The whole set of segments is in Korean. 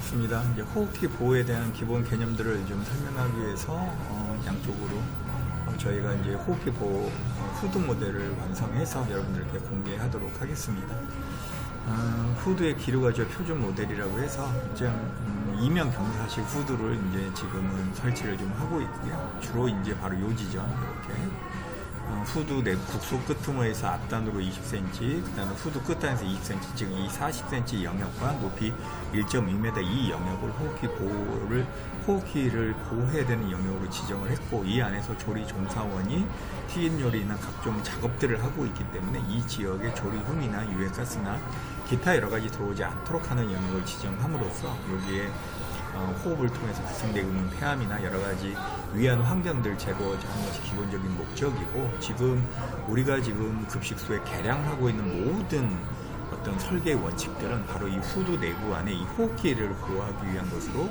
반갑습니다. 이제 호흡기 보호에 대한 기본 개념들을 좀 설명하기 위해서 양쪽으로 저희가 이제 호흡기 보호 후드 모델을 완성해서 여러분들께 공개하도록 하겠습니다. 후드의 기류가조 표준 모델이라고 해서 이제 이면 경사식 후드를 이제 지금은 설치를 좀 하고 있고요. 주로 이제 바로 요 지점 이렇게 후드 내 국소 끄트머리에서 앞단으로 20cm, 그 다음에 후드 끝단에서 20cm, 즉 이 40cm 영역과 높이 1.2m 이 영역을 호흡기를 보호해야 되는 영역으로 지정을 했고, 이 안에서 조리 종사원이 튀김 요리나 각종 작업들을 하고 있기 때문에 이 지역에 조리흉이나 유해가스나 기타 여러 가지 들어오지 않도록 하는 영역을 지정함으로써 여기에 호흡을 통해서 발생되고 있는 폐암이나 여러 가지 위한 환경들 제거하는 것이 기본적인 목적이고, 지금 우리가 지금 급식소에 개량하고 있는 모든 어떤 설계 원칙들은 바로 이 후드 내부 안에 이 호흡기를 보호하기 위한 것으로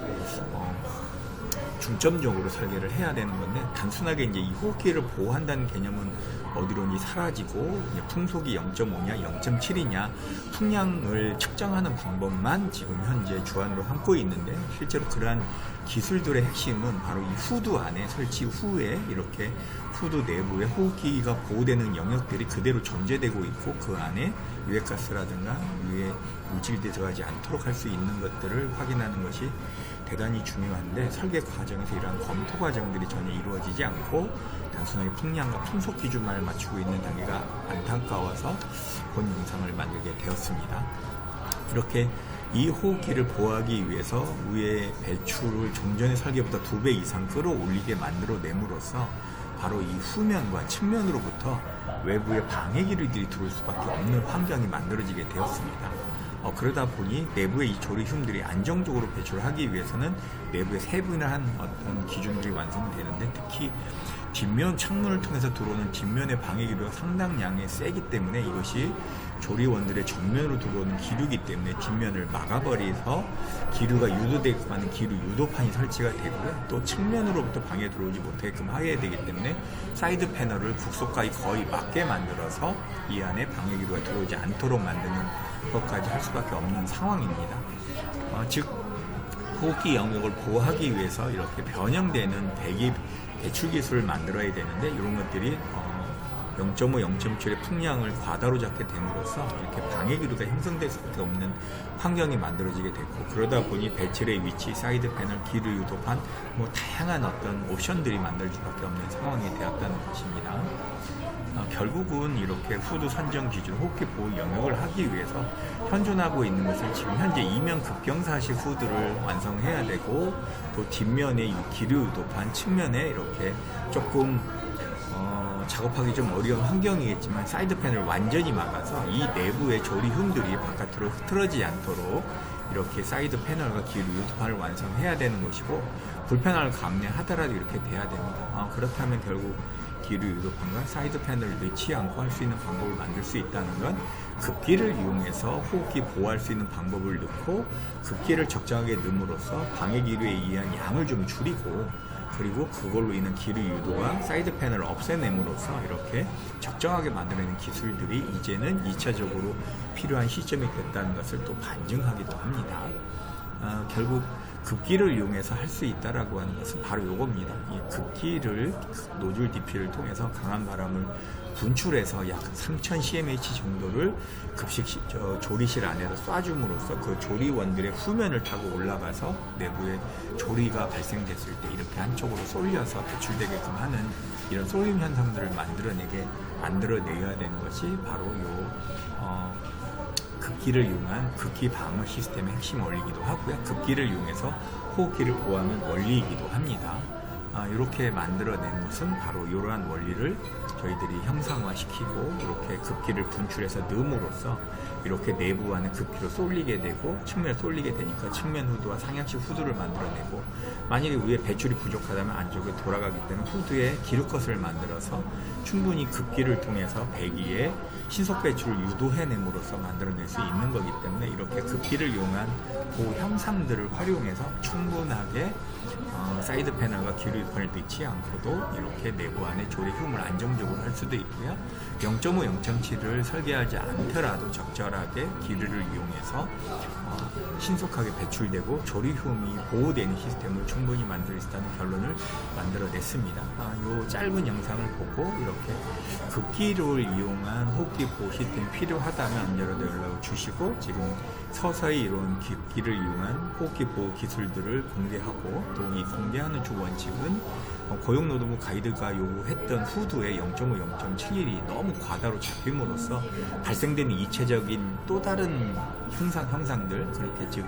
중점적으로 설계를 해야 되는 건데, 단순하게 이제 이 호흡기를 보호한다는 개념은 어디론지 사라지고 풍속이 0.5냐 0.7이냐 풍량을 측정하는 방법만 지금 현재 주안으로 삼고 있는데, 실제로 그러한 기술들의 핵심은 바로 이 후드 안에 설치 후에 이렇게 후드 내부에 호흡기가 보호되는 영역들이 그대로 존재되고 있고, 그 안에 유해가스라든가 유해 물질들이 들어가지 않도록 할 수 있는 것들을 확인하는 것이 대단히 중요한데, 설계 과정에서 이러한 검토 과정들이 전혀 이루어지지 않고 단순하게 풍량과 풍속 기준만을 맞추고 있는 단계가 안타까워서 본 영상을 만들게 되었습니다. 이렇게 이 호흡기를 보호하기 위해서 위에 배출을 종전의 설계보다 2배 이상 끌어올리게 만들어 내므로써 바로 이 후면과 측면으로부터 외부의 방해 기류들이 들어올 수밖에 없는 환경이 만들어지게 되었습니다. 그러다 보니 내부의 이 조리흉들이 안정적으로 배출하기 위해서는 내부에 세분화한 어떤 기준들이 완성되는데, 특히 뒷면 창문을 통해서 들어오는 뒷면의 방해 기류가 상당량의 세기 때문에 이것이 조리원들의 정면으로 들어오는 기류이기 때문에 뒷면을 막아버려서 기류가 유도되게끔 하는 기류 유도판이 설치가 되고요. 또 측면으로부터 방해 들어오지 못하게끔 하여야 되기 때문에 사이드 패널을 국소까지 거의 막게 만들어서 이 안에 방해 기류가 들어오지 않도록 만드는 것까지 할 수밖에 없는 상황입니다. 즉 호흡기 영역을 보호하기 위해서 이렇게 변형되는 배기 배출 기술을 만들어야 되는데, 이런 것들이 0.5, 0.7의 풍량을 과다로 잡게 됨으로써 이렇게 방해 기류가 형성될 수밖에 없는 환경이 만들어지게 됐고, 그러다 보니 배출의 위치, 사이드 패널, 기류 유도판, 다양한 어떤 옵션들이 만들 수밖에 없는 상황이 되었다는 것입니다. 결국은 이렇게 후드 선정 기준, 호흡기 보호 영역을 하기 위해서 현존하고 있는 것은 지금 현재 이면 급경사식 후드를 완성해야 되고, 또 뒷면에 기류 유도판, 측면에 이렇게 조금 작업하기 좀 어려운 환경이겠지만 사이드 패널을 완전히 막아서 이 내부의 조리흉들이 바깥으로 흐트러지지 않도록 이렇게 사이드 패널과 기류 유도판을 완성해야 되는 것이고, 불편함을 감내하더라도 이렇게 돼야 됩니다. 그렇다면 결국 기류 유도판과 사이드 패널을 넣지 않고 할 수 있는 방법을 만들 수 있다는 건, 급기를 이용해서 호흡기 보호할 수 있는 방법을 넣고 급기를 적정하게 넣음으로써 방해 기류에 의한 양을 좀 줄이고, 그리고 그걸로 인한 기류 유도와 사이드 패널을 없애냄으로써 이렇게 적정하게 만들어내는 기술들이 이제는 2차적으로 필요한 시점이 됐다는 것을 또 반증하기도 합니다. 결국 급기를 이용해서 할 수 있다라고 하는 것은 바로 이겁니다. 이 급기를 노즐 DP를 통해서 강한 바람을 분출해서 약 3000cmh 정도를 조리실 안에서 쏴줌으로써 그 조리원들의 후면을 타고 올라가서 내부에 조리가 발생됐을 때 이렇게 한쪽으로 쏠려서 배출되게끔 하는 이런 쏠림 현상들을 만들어내야 되는 것이 바로 급기를 이용한 급기 방어 시스템의 핵심 원리이기도 하고요. 급기를 이용해서 호흡기를 보호하는 원리이기도 합니다. 이렇게 만들어낸 것은 바로 이러한 원리를 저희들이 형상화시키고, 이렇게 급기를 분출해서 넣음으로써 이렇게 내부 안에 급기로 쏠리게 되고, 측면에 쏠리게 되니까 측면 후드와 상향식 후드를 만들어내고, 만약에 위에 배출이 부족하다면 안쪽에 돌아가기 때문에 후드에 기름컷을 만들어서 충분히 급기를 통해서 배기에 신속 배출을 유도해냄으로써 만들어낼 수 있는 거기 때문에, 이렇게 급기를 이용한 보호 형상들을 활용해서 충분하게 사이드 패널과 기류 유판을 넣지 않고도 이렇게 내부 안에 조리 효험을 안정적으로 할 수도 있고요. 0.5, 0.7을 설계하지 않더라도 적절하게 기류를 이용해서 신속하게 배출되고 조리 효험이 보호되는 시스템을 충분히 만들 수 있다는 결론을 만들어냈습니다. 이 짧은 영상을 보고 이렇게 급기를 이용한 호흡기 보호 시스템이 필요하다면 언제라도 연락을 주시고 지금 서서히 이런 급기를 이용한 호흡기 보호 기술들을 공개하고 또 이 공개하는 주 원칙은 고용노동부 가이드가 요구했던 후드의 0.5, 0.7일이 너무 과다로 잡힘으로써 발생되는 이체적인 또 다른 형상들 그렇게 즉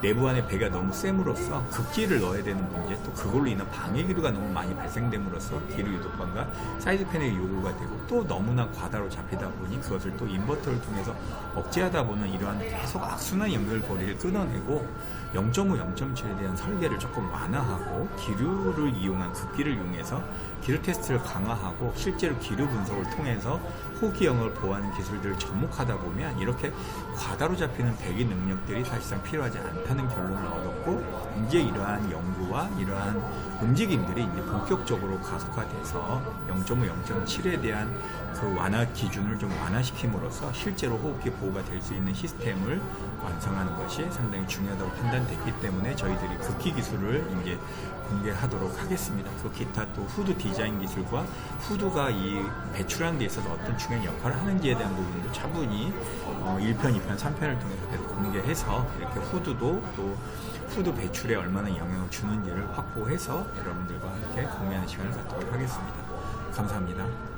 내부 안에 배가 너무 셈으로써 급기를 넣어야 되는 문제 또 그걸로 인한 방해 기류가 너무 많이 발생됨으로써 기류 유도판과 사이드 패널이 요구가 되고 또 너무나 과다로 잡히다 보니 그것을 또 인버터를 통해서 억제하다 보는 이러한 계속 악순환 연결고리를 끊어내고 0.5, 0.7에 대한 설계를 조금 완화하고 기류를 이용한 급기를 이용해서 기류 테스트를 강화하고 실제로 기류 분석을 통해서 호기형을 보호하는 기술들을 접목하다 보면 이렇게 과다로 잡히는 배기 능력들이 사실상 필요하지 않다는 결론을 얻었고 이제 이러한 연구와 이러한 움직임들이 이제 본격적으로 가속화돼서 0.5, 0.7에 대한 그 완화 기준을 좀 완화시킴으로써 실제로 호흡기 보호가 될 수 있는 시스템을 완성하는 것이 상당히 중요하다고 판단됐기 때문에 저희들이 급기 기술을 이제 공개하도록 하겠습니다. 그 기타 또 후드 디자인 기술과 후드가 이 배출하는 데 있어서 어떤 중요한 역할을 하는지에 대한 부분도 차분히 1편, 2편, 3편을 통해서 계속 공개해서 이렇게 후드도 또 후드 배출에 얼마나 영향을 주는지를 확보해서 여러분들과 함께 공유하는 시간을 갖도록 하겠습니다. 감사합니다.